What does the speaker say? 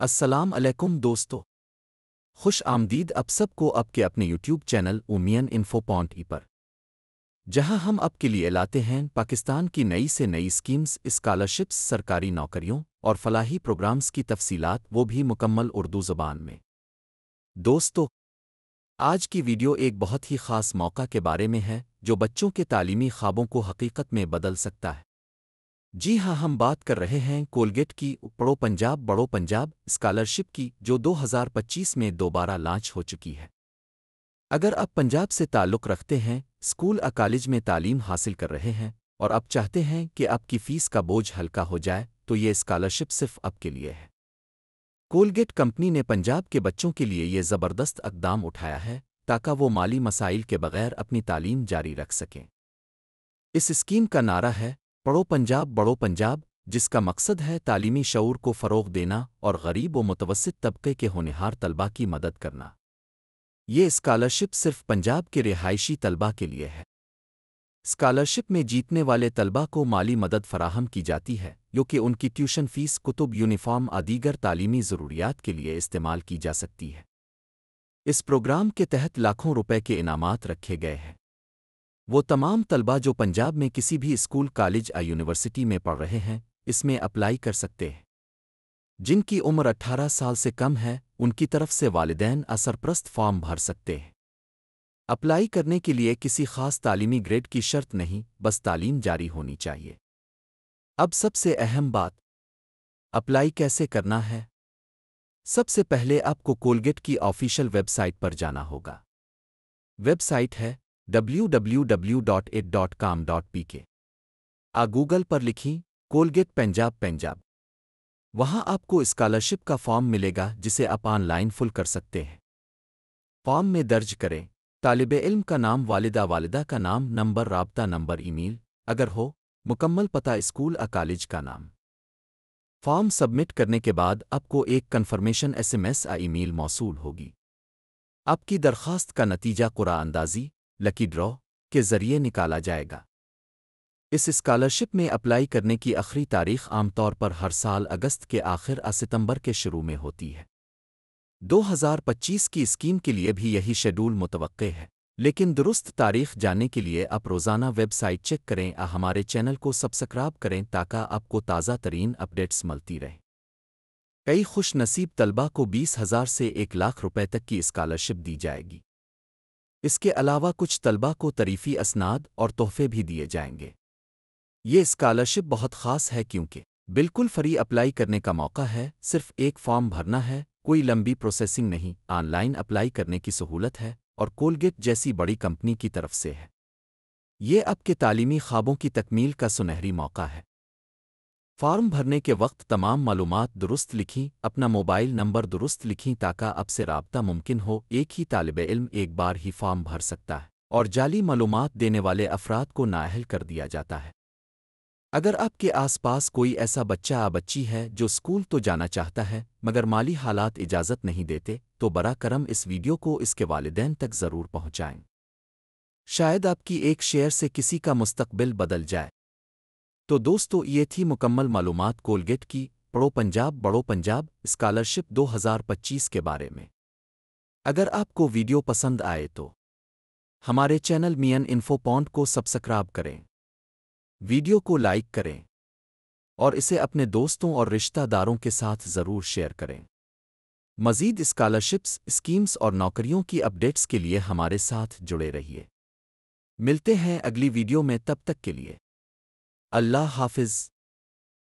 السلام علیکم دوستو، خوش آمدید اب سب کو آپ کے اپنے یوٹیوب چینل اومین انفو پوائنٹ ای پر، جہاں ہم آپ کے لیے لاتے ہیں پاکستان کی نئی سے نئی اسکیمز، اسکالرشپس، سرکاری نوکریوں اور فلاحی پروگرامز کی تفصیلات، وہ بھی مکمل اردو زبان میں۔ دوستو، آج کی ویڈیو ایک بہت ہی خاص موقع کے بارے میں ہے جو بچوں کے تعلیمی خوابوں کو حقیقت میں بدل سکتا ہے۔ جی ہاں، ہم بات کر رہے ہیں کولگیٹ کی پڑھو پنجاب بڑھو پنجاب اسکالرشپ کی، جو 2025 میں دوبارہ لانچ ہو چکی ہے۔ اگر آپ پنجاب سے تعلق رکھتے ہیں، اسکول یا کالج میں تعلیم حاصل کر رہے ہیں اور آپ چاہتے ہیں کہ آپ کی فیس کا بوجھ ہلکا ہو جائے، تو یہ اسکالرشپ صرف آپ کے لیے ہے۔ کولگیٹ کمپنی نے پنجاب کے بچوں کے لیے یہ زبردست اقدام اٹھایا ہے تاکہ وہ مالی مسائل کے بغیر اپنی تعلیم جاری رکھ سکیں۔ اس اسکیم کا نعرہ ہے پڑھو پنجاب بڑھو پنجاب، جس کا مقصد ہے تعلیمی شعور کو فروغ دینا اور غریب و متوسط طبقے کے ہونہار طلباء کی مدد کرنا۔ یہ اسکالرشپ صرف پنجاب کے رہائشی طلباء کے لیے ہے۔ اسکالرشپ میں جیتنے والے طلباء کو مالی مدد فراہم کی جاتی ہے، جو کہ ان کی ٹیوشن فیس، کتب، یونیفارم اور دیگر تعلیمی ضروریات کے لیے استعمال کی جا سکتی ہے۔ اس پروگرام کے تحت لاکھوں روپے کے انعامات رکھے گئے ہیں۔ وہ تمام طلباء جو پنجاب میں کسی بھی اسکول، کالج یا یونیورسٹی میں پڑھ رہے ہیں، اس میں اپلائی کر سکتے ہیں۔ جن کی عمر 18 سال سے کم ہے، ان کی طرف سے والدین سرپرست فارم بھر سکتے ہیں۔ اپلائی کرنے کے لیے کسی خاص تعلیمی گریڈ کی شرط نہیں، بس تعلیم جاری ہونی چاہیے۔ اب سب سے اہم بات، اپلائی کیسے کرنا ہے؟ سب سے پہلے آپ کو کولگیٹ کی آفیشل ویب سائٹ پر جانا ہوگا۔ ویب سائٹ ہے www.it.com.pk۔ گوگل پر لکھیں کولگیٹ پنجاب پنجاب۔ وہاں آپ کو اسکالرشپ کا فارم ملے گا جسے آپ آن لائن فل کر سکتے ہیں۔ فارم میں درج کریں طالب علم کا نام، والدہ کا نام، نمبر، رابطہ نمبر، ای میل اگر ہو، مکمل پتہ، اسکول یا کالج کا نام۔ فارم سبمٹ کرنے کے بعد آپ کو ایک کنفرمیشن SMS یا ای میل موصول ہوگی۔ آپ کی درخواست کا نتیجہ قرعہ اندازی لکی ڈرا کے ذریعے نکالا جائے گا۔ اس اسکالرشپ میں اپلائی کرنے کی آخری تاریخ عام طور پر ہر سال اگست کے آخر یا ستمبر کے شروع میں ہوتی ہے۔ 2025 کی اسکیم کے لیے بھی یہی شیڈول متوقع ہے، لیکن درست تاریخ جاننے کے لیے آپ روزانہ ویب سائٹ چیک کریں یا ہمارے چینل کو سبسکرائب کریں تاکہ آپ کو تازہ ترین اپڈیٹس ملتی رہیں۔ کئی خوش نصیب طلباء کو 20,000 سے 1,00,000 روپے تک کی اسکالرشپ دی جائے گی۔ اس کے علاوہ کچھ طلباء کو تعریفی اسناد اور تحفے بھی دیے جائیں گے۔ یہ اسکالرشپ بہت خاص ہے کیونکہ بالکل فری اپلائی کرنے کا موقع ہے، صرف ایک فارم بھرنا ہے، کوئی لمبی پروسیسنگ نہیں، آن لائن اپلائی کرنے کی سہولت ہے اور کولگیٹ جیسی بڑی کمپنی کی طرف سے ہے۔ یہ آپ کے تعلیمی خوابوں کی تکمیل کا سنہری موقع ہے۔ فارم بھرنے کے وقت تمام معلومات درست لکھیں، اپنا موبائل نمبر درست لکھیں تاکہ آپ سے رابطہ ممکن ہو۔ ایک ہی طالب علم ایک بار ہی فارم بھر سکتا ہے اور جعلی معلومات دینے والے افراد کو نااہل کر دیا جاتا ہے۔ اگر آپ کے آس پاس کوئی ایسا بچہ یا بچی ہے جو اسکول تو جانا چاہتا ہے مگر مالی حالات اجازت نہیں دیتے، تو براہ کرم اس ویڈیو کو اس کے والدین تک ضرور پہنچائیں۔ شاید آپ کی ایک شیئر سے کسی کا مستقبل بدل جائے۔ تو دوستو، یہ تھی مکمل معلومات کولگیٹ کی پڑھو پنجاب بڑھو پنجاب اسکالرشپ 2025 کے بارے میں۔ اگر آپ کو ویڈیو پسند آئے تو ہمارے چینل مین انفو پوائنٹ کو سبسکرائب کریں، ویڈیو کو لائک کریں اور اسے اپنے دوستوں اور رشتہ داروں کے ساتھ ضرور شیئر کریں۔ مزید اسکالرشپس، اسکیمز اور نوکریوں کی اپڈیٹس کے لیے ہمارے ساتھ جڑے رہیے۔ ملتے ہیں اگلی ویڈیو میں، تب تک کے لیے اللہ حافظ۔